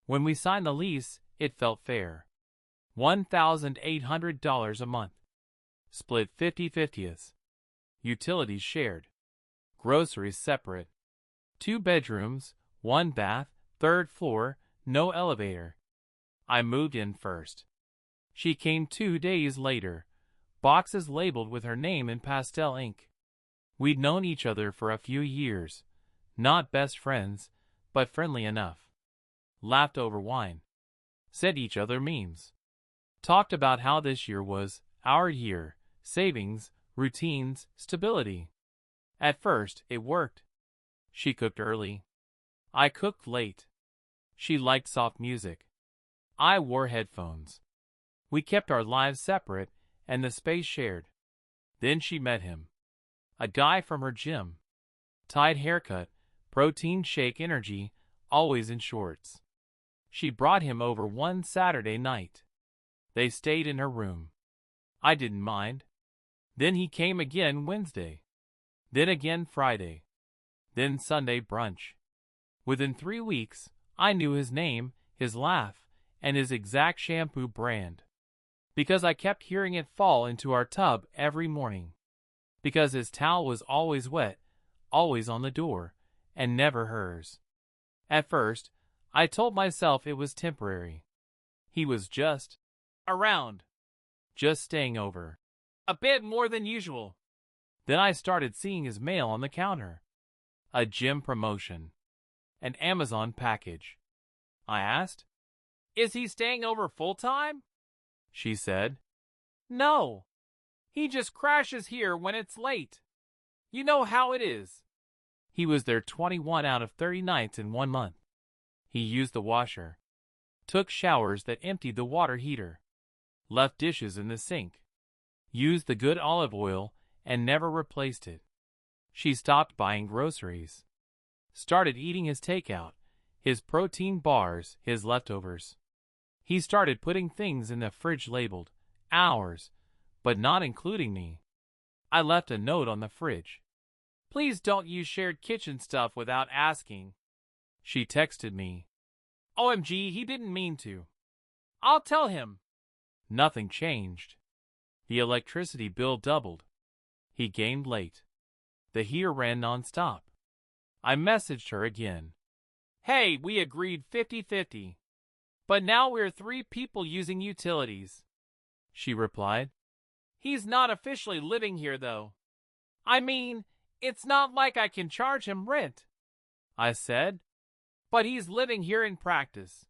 When we signed the lease, it felt fair. $1,800 a month. Split 50/50. Utilities shared. Groceries separate. 2 bedrooms, 1 bath, 3rd floor, no elevator. I moved in first. She came 2 days later, boxes labeled with her name in pastel ink. We'd known each other for a few years, not best friends, but friendly enough. Laughed over wine. Said each other memes. Talked about how this year was our year, savings, routines, stability. At first, it worked. She cooked early. I cooked late. She liked soft music. I wore headphones. We kept our lives separate and the space shared. Then she met him. A guy from her gym. Tight haircut, protein shake energy, always in shorts. She brought him over one Saturday night. They stayed in her room. I didn't mind. Then he came again Wednesday. Then again Friday. Then Sunday brunch. Within 3 weeks, I knew his name, his laugh, and his exact shampoo brand. Because I kept hearing it fall into our tub every morning. Because his towel was always wet, always on the door, and never hers. At first, I told myself it was temporary. He was just around. Just staying over. A bit more than usual. Then I started seeing his mail on the counter. A gym promotion. An Amazon package. I asked, "Is he staying over full-time?" She said, "No. He just crashes here when it's late. You know how it is." He was there 21 out of 30 nights in 1 month. He used the washer. Took showers that emptied the water heater. Left dishes in the sink. Used the good olive oil and never replaced it. She stopped buying groceries. Started eating his takeout, his protein bars, his leftovers. He started putting things in the fridge labeled ours, but not including me. I left a note on the fridge. "Please don't use shared kitchen stuff without asking." She texted me, "OMG, he didn't mean to. I'll tell him." Nothing changed. The electricity bill doubled. He gained late. The heater ran nonstop. I messaged her again. "Hey, we agreed 50/50. But now we're 3 people using utilities." She replied, "He's not officially living here though. I mean, it's not like I can charge him rent." I said, "But he's living here in practice.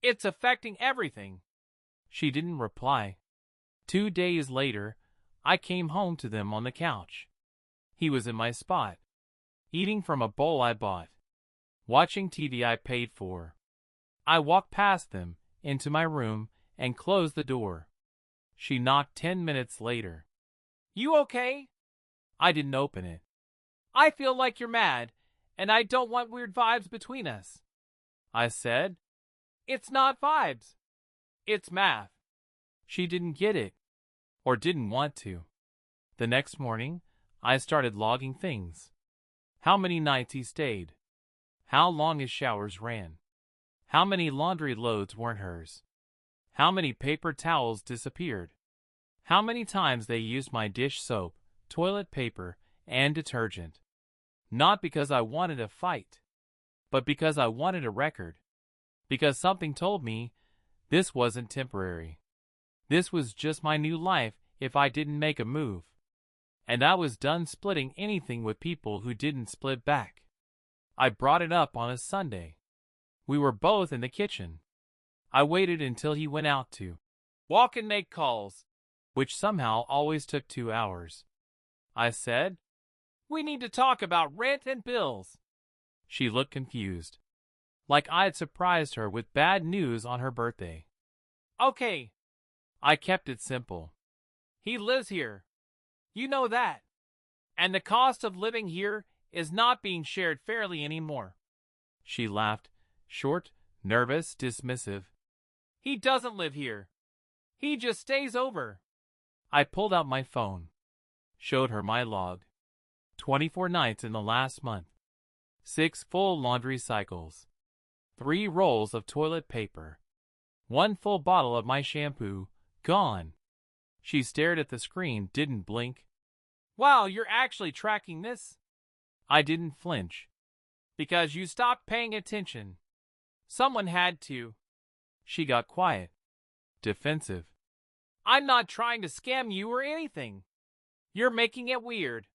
It's affecting everything." She didn't reply. 2 days later, I came home to them on the couch. He was in my spot, eating from a bowl I bought, watching TV I paid for. I walked past them, into my room, and closed the door. She knocked 10 minutes later. "You okay?" I didn't open it. "I feel like you're mad, and I don't want weird vibes between us." I said, "It's not vibes. It's math." She didn't get it, or didn't want to. The next morning, I started logging things. How many nights he stayed. How long his showers ran. How many laundry loads weren't hers. How many paper towels disappeared. How many times they used my dish soap, toilet paper, and detergent. Not because I wanted a fight, but because I wanted a record. Because something told me this wasn't temporary. This was just my new life if I didn't make a move. And I was done splitting anything with people who didn't split back. I brought it up on a Sunday. We were both in the kitchen. I waited until he went out to walk and make calls, which somehow always took 2 hours. I said, "We need to talk about rent and bills." She looked confused, like I had surprised her with bad news on her birthday. "Okay." I kept it simple. "He lives here. You know that. And the cost of living here is not being shared fairly anymore." She laughed, short, nervous, dismissive. "He doesn't live here. He just stays over." I pulled out my phone. Showed her my log. 24 nights in the last month. 6 full laundry cycles. 3 rolls of toilet paper. 1 full bottle of my shampoo, gone. She stared at the screen, didn't blink. Wow, you're actually tracking this? I didn't flinch. Because you stopped paying attention. Someone had to. She got quiet. Defensive. I'm not trying to scam you or anything. You're making it weird.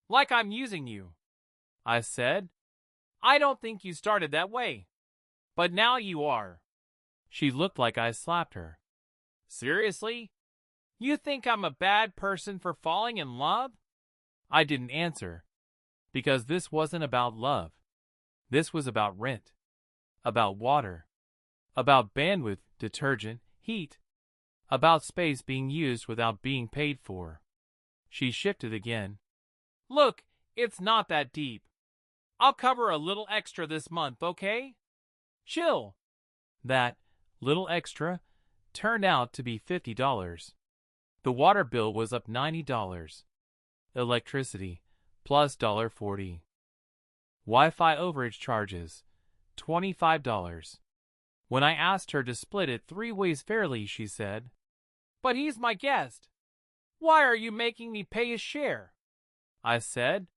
Like I'm using you. I said. I don't think you started that way. But now you are. She looked like I slapped her. Seriously? You think I'm a bad person for falling in love? I didn't answer. Because this wasn't about love. This was about rent. About water. About bandwidth, detergent, heat. About space being used without being paid for. She shifted again. Look, it's not that deep. I'll cover a little extra this month, okay? Chill. That little extra turned out to be $50. The water bill was up $90. Electricity plus $1.40. Wi-Fi overage charges $25. When I asked her to split it 3 ways fairly, she said, "But he's my guest. Why are you making me pay his share?" I said,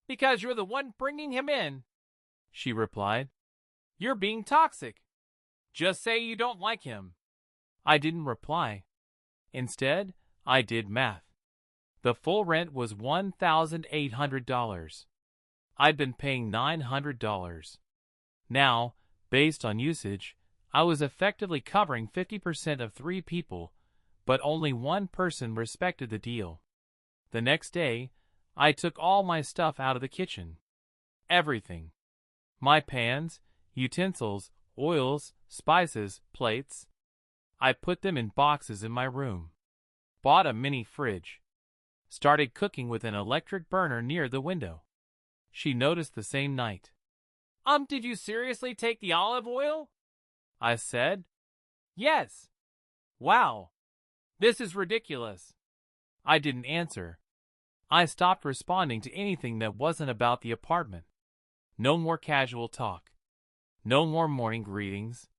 "Because you're the one bringing him in." She replied, "You're being toxic. Just say you don't like him." I didn't reply. Instead, I did math. The full rent was $1,800. I'd been paying $900. Now, based on usage, I was effectively covering 50% of 3 people, but only 1 person respected the deal. The next day, I took all my stuff out of the kitchen. Everything. My pans, utensils, oils, spices, plates. I put them in boxes in my room. Bought a mini fridge. Started cooking with an electric burner near the window. She noticed the same night. Did you seriously take the olive oil?" I said. "Yes." "Wow. This is ridiculous." I didn't answer. I stopped responding to anything that wasn't about the apartment. No more casual talk. No more morning greetings.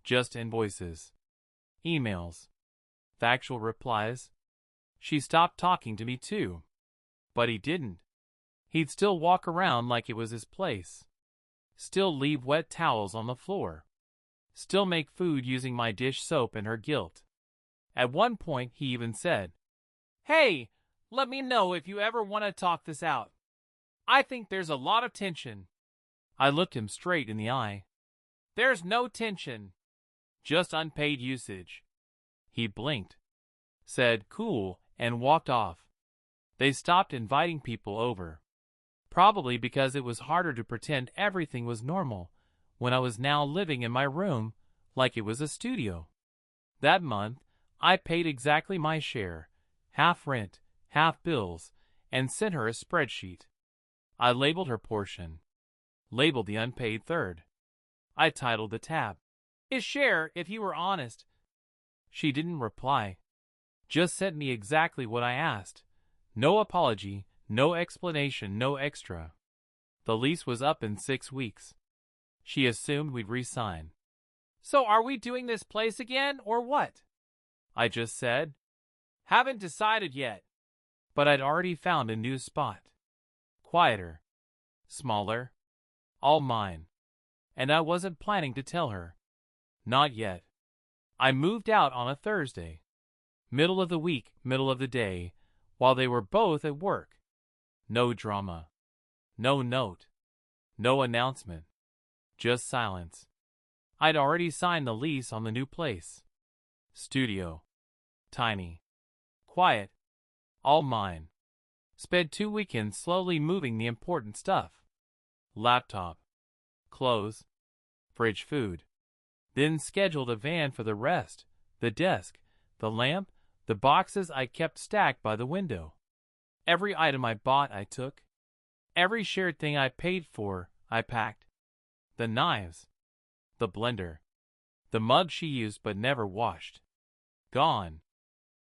Just invoices. Emails. Factual replies. She stopped talking to me too. But he didn't. He'd still walk around like it was his place. Still leave wet towels on the floor. Still make food using my dish soap and her guilt. At one point he even said, "Hey, let me know if you ever want to talk this out. I think there's a lot of tension." I looked him straight in the eye. "There's no tension. Just unpaid usage." He blinked, said cool, and walked off. They stopped inviting people over. Probably because it was harder to pretend everything was normal when I was now living in my room like it was a studio. That month, I paid exactly my share, half rent, half bills, and sent her a spreadsheet. I labeled her portion, labeled the unpaid third. I titled the tab, "His share if you were honest." She didn't reply, just sent me exactly what I asked. No apology, no explanation, no extra. The lease was up in 6 weeks. She assumed we'd re-sign. "So are we doing this place again, or what?" I just said. "Haven't decided yet." But I'd already found a new spot. Quieter. Smaller. All mine. And I wasn't planning to tell her. Not yet. I moved out on a Thursday. Middle of the week, middle of the day, while they were both at work. No drama. No note. No announcement. Just silence. I'd already signed the lease on the new place. Studio. Tiny. Quiet. All mine. Spent 2 weekends slowly moving the important stuff. Laptop. Clothes. Fridge food. Then scheduled a van for the rest. The desk. The lamp. The boxes I kept stacked by the window. Every item I bought I took. Every shared thing I paid for I packed. The knives. The blender. The mug she used but never washed. Gone.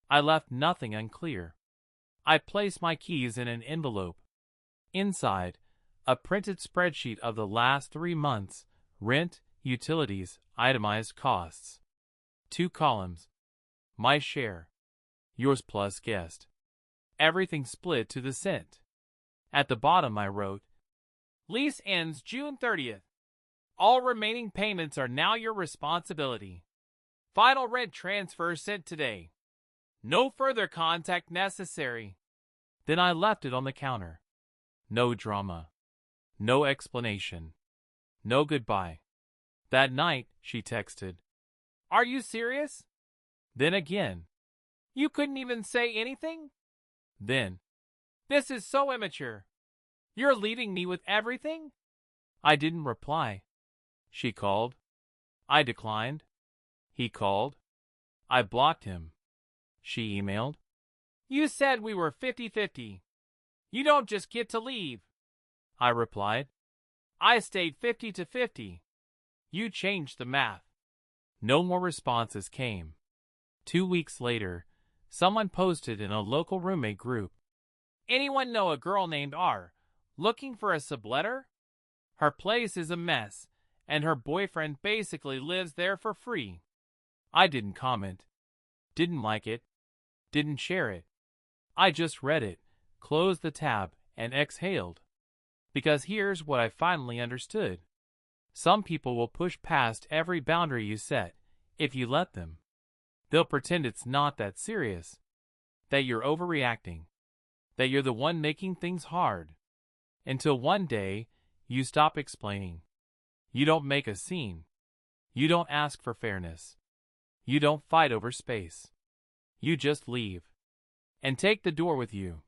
I left nothing unclear. I placed my keys in an envelope. Inside, a printed spreadsheet of the last 3 months, rent, Utilities, itemized costs. 2 columns. My share. Yours plus guest. Everything split to the cent. At the bottom I wrote, lease ends June 30th. All remaining payments are now your responsibility. Final rent transfer sent today. No further contact necessary. Then I left it on the counter. No drama. No explanation. No goodbye. That night, she texted, "Are you serious?" Then again, "You couldn't even say anything?" Then, "This is so immature. You're leaving me with everything?" I didn't reply. She called. I declined. He called. I blocked him. She emailed, "You said we were 50-50. You don't just get to leave." I replied, "I stayed 50-50. You changed the math." No more responses came. 2 weeks later, someone posted in a local roommate group, "Anyone know a girl named R looking for a subletter? Her place is a mess, and her boyfriend basically lives there for free." I didn't comment, didn't like it, didn't share it. I just read it, closed the tab, and exhaled. Because here's what I finally understood. Some people will push past every boundary you set, if you let them. They'll pretend it's not that serious, that you're overreacting, that you're the one making things hard. Until one day, you stop explaining. You don't make a scene. You don't ask for fairness. You don't fight over space. You just leave. And take the door with you.